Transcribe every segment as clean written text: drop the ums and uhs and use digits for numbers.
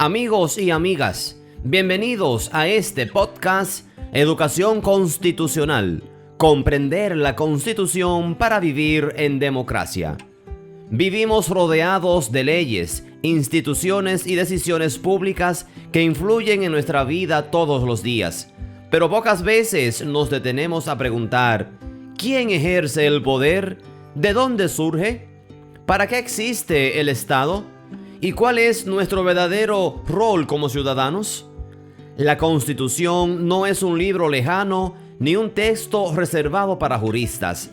Amigos y amigas, bienvenidos a este podcast Educación Constitucional. Comprender la Constitución para vivir en democracia. Vivimos rodeados de leyes, instituciones y decisiones públicas que influyen en nuestra vida todos los días. Pero pocas veces nos detenemos a preguntar: ¿quién ejerce el poder? ¿De dónde surge? ¿Para qué existe el Estado? ¿Y cuál es nuestro verdadero rol como ciudadanos? La Constitución no es un libro lejano ni un texto reservado para juristas.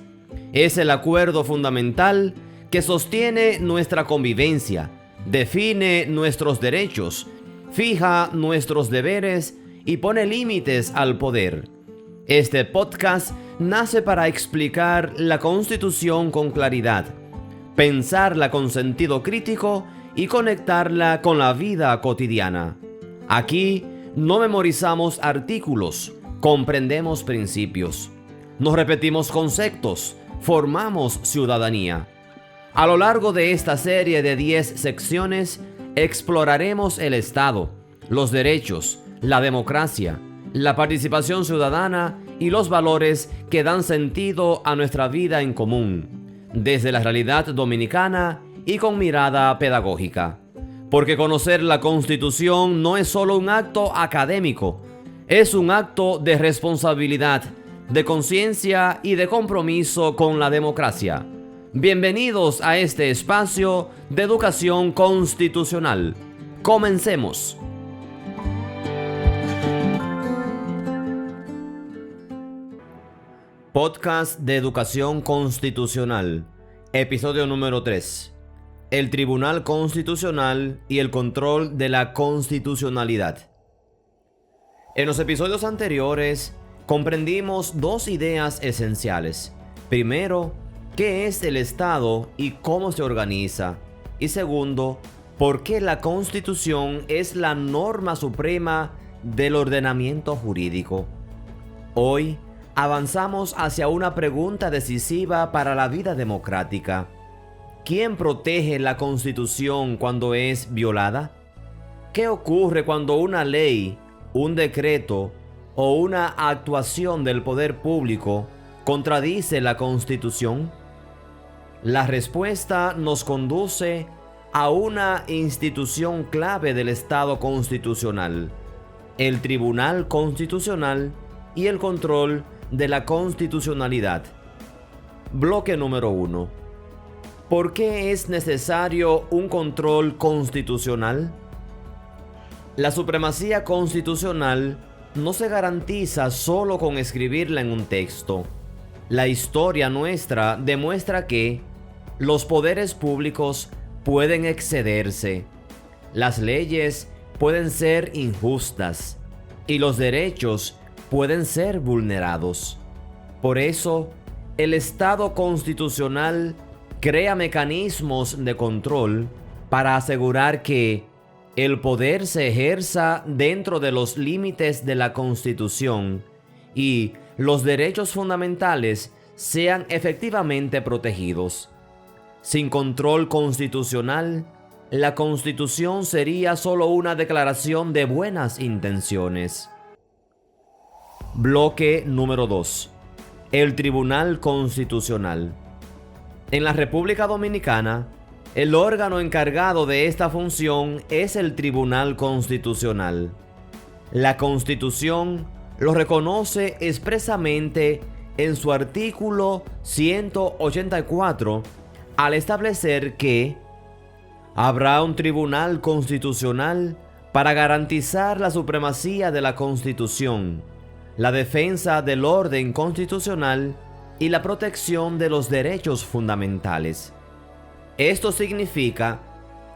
Es el acuerdo fundamental que sostiene nuestra convivencia, define nuestros derechos, fija nuestros deberes y pone límites al poder. Este podcast nace para explicar la Constitución con claridad, pensarla con sentido crítico y conectarla con la vida cotidiana. Aquí no memorizamos artículos, comprendemos principios. Nos repetimos conceptos, formamos ciudadanía. A lo largo de esta serie de 10 secciones, exploraremos el Estado, los derechos, la democracia, la participación ciudadana y los valores que dan sentido a nuestra vida en común, desde la realidad dominicana y con mirada pedagógica. Porque conocer la Constitución no es solo un acto académico, es un acto de responsabilidad, de conciencia y de compromiso con la democracia. Bienvenidos a este espacio de educación constitucional. Comencemos. Podcast de Educación Constitucional, episodio número 3. El Tribunal Constitucional y el control de la constitucionalidad. En los episodios anteriores comprendimos dos ideas esenciales. Primero, ¿qué es el Estado y cómo se organiza? Y segundo, ¿por qué la Constitución es la norma suprema del ordenamiento jurídico? Hoy avanzamos hacia una pregunta decisiva para la vida democrática. ¿Quién protege la Constitución cuando es violada? ¿Qué ocurre cuando una ley, un decreto o una actuación del poder público contradice la Constitución? La respuesta nos conduce a una institución clave del Estado constitucional, el Tribunal Constitucional y el control de la constitucionalidad. Bloque número 1. ¿Por qué es necesario un control constitucional? La supremacía constitucional no se garantiza solo con escribirla en un texto. La historia nuestra demuestra que los poderes públicos pueden excederse, las leyes pueden ser injustas y los derechos pueden ser vulnerados. Por eso, el Estado constitucional crea mecanismos de control para asegurar que el poder se ejerza dentro de los límites de la Constitución y los derechos fundamentales sean efectivamente protegidos. Sin control constitucional, la Constitución sería solo una declaración de buenas intenciones. Bloque número 2. El Tribunal Constitucional. En la República Dominicana, el órgano encargado de esta función es el Tribunal Constitucional. La Constitución lo reconoce expresamente en su artículo 184 al establecer que habrá un Tribunal Constitucional para garantizar la supremacía de la Constitución, la defensa del orden constitucional y la protección de los derechos fundamentales. Esto significa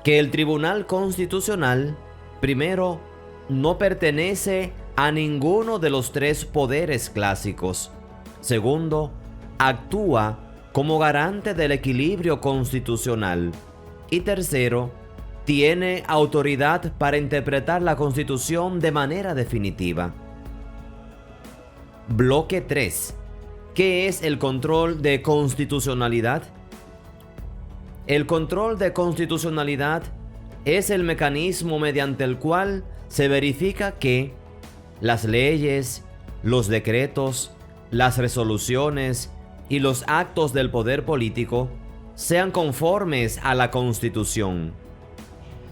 que el Tribunal Constitucional, primero, no pertenece a ninguno de los tres poderes clásicos. Segundo, actúa como garante del equilibrio constitucional. Y tercero, tiene autoridad para interpretar la Constitución de manera definitiva. Bloque 3. ¿Qué es el control de constitucionalidad? El control de constitucionalidad es el mecanismo mediante el cual se verifica que las leyes, los decretos, las resoluciones y los actos del poder político sean conformes a la Constitución.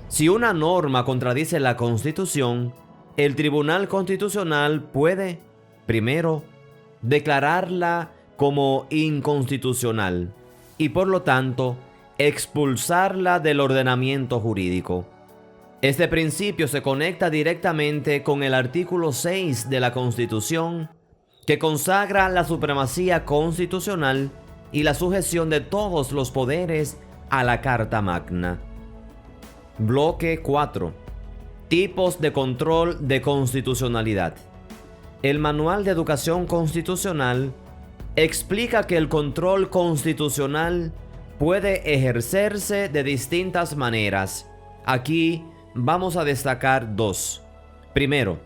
Si una norma contradice la Constitución, el Tribunal Constitucional puede, primero, declararla como inconstitucional y por lo tanto expulsarla del ordenamiento jurídico. Este principio se conecta directamente con el artículo 6 de la Constitución, que consagra la supremacía constitucional y la sujeción de todos los poderes a la Carta Magna. Bloque 4. Tipos de control de constitucionalidad. El Manual de Educación Constitucional explica que el control constitucional puede ejercerse de distintas maneras. Aquí vamos a destacar dos. Primero,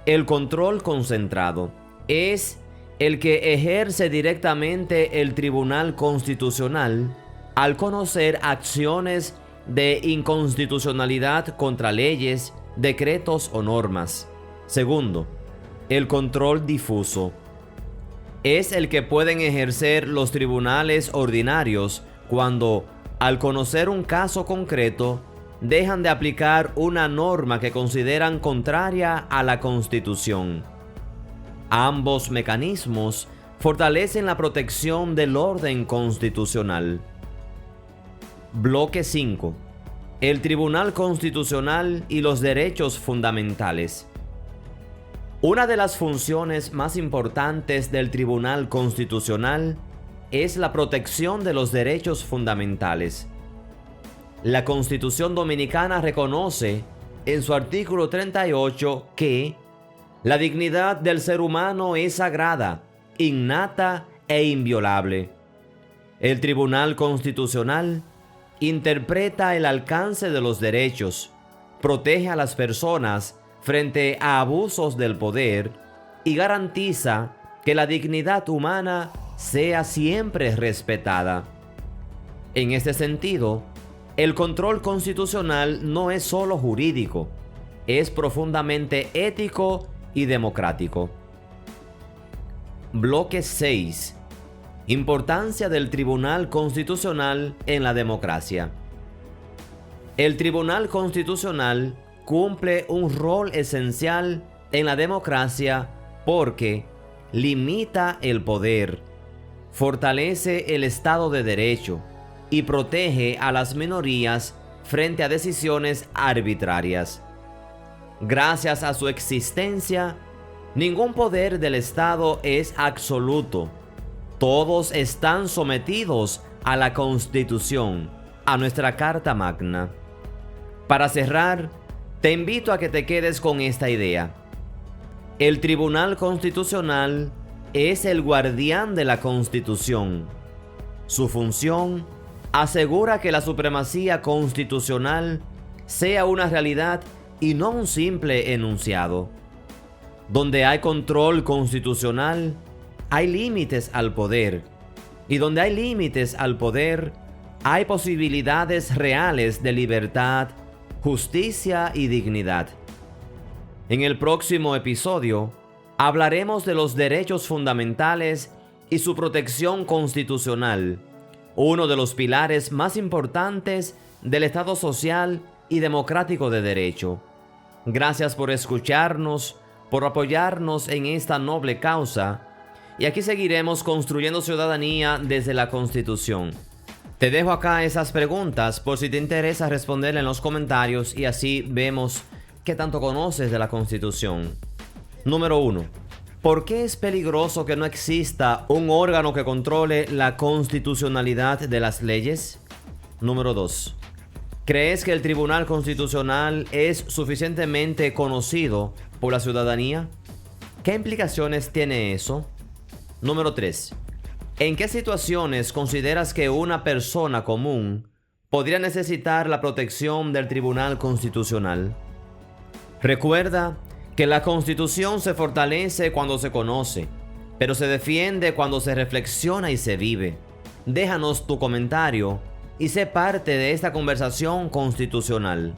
el control concentrado es el que ejerce directamente el Tribunal Constitucional al conocer acciones de inconstitucionalidad contra leyes, decretos o normas. Segundo, el control difuso es el que pueden ejercer los tribunales ordinarios cuando, al conocer un caso concreto, dejan de aplicar una norma que consideran contraria a la Constitución. Ambos mecanismos fortalecen la protección del orden constitucional. Bloque 5. El Tribunal Constitucional y los derechos fundamentales. Una de las funciones más importantes del Tribunal Constitucional es la protección de los derechos fundamentales. La Constitución Dominicana reconoce en su artículo 38 que la dignidad del ser humano es sagrada, innata e inviolable. El Tribunal Constitucional interpreta el alcance de los derechos, protege a las personas frente a abusos del poder y garantiza que la dignidad humana sea siempre respetada. En este sentido, el control constitucional no es solo jurídico, es profundamente ético y democrático. Bloque 6. Importancia del Tribunal Constitucional en la democracia. El Tribunal Constitucional cumple un rol esencial en la democracia porque limita el poder, fortalece el Estado de Derecho y protege a las minorías frente a decisiones arbitrarias. Gracias a su existencia, ningún poder del Estado es absoluto. Todos están sometidos a la Constitución, a nuestra Carta Magna. Para cerrar, te invito a que te quedes con esta idea. El Tribunal Constitucional es el guardián de la Constitución. Su función asegura que la supremacía constitucional sea una realidad y no un simple enunciado. Donde hay control constitucional, hay límites al poder. Y donde hay límites al poder, hay posibilidades reales de libertad, justicia y dignidad. En el próximo episodio, hablaremos de los derechos fundamentales y su protección constitucional, uno de los pilares más importantes del Estado social y democrático de derecho. Gracias por escucharnos, por apoyarnos en esta noble causa, y aquí seguiremos construyendo ciudadanía desde la Constitución. Te dejo acá esas preguntas por si te interesa responder en los comentarios y así vemos qué tanto conoces de la Constitución. Número 1. ¿Por qué es peligroso que no exista un órgano que controle la constitucionalidad de las leyes? Número 2. ¿Crees que el Tribunal Constitucional es suficientemente conocido por la ciudadanía? ¿Qué implicaciones tiene eso? Número 3. ¿En qué situaciones consideras que una persona común podría necesitar la protección del Tribunal Constitucional? Recuerda que la Constitución se fortalece cuando se conoce, pero se defiende cuando se reflexiona y se vive. Déjanos tu comentario y sé parte de esta conversación constitucional.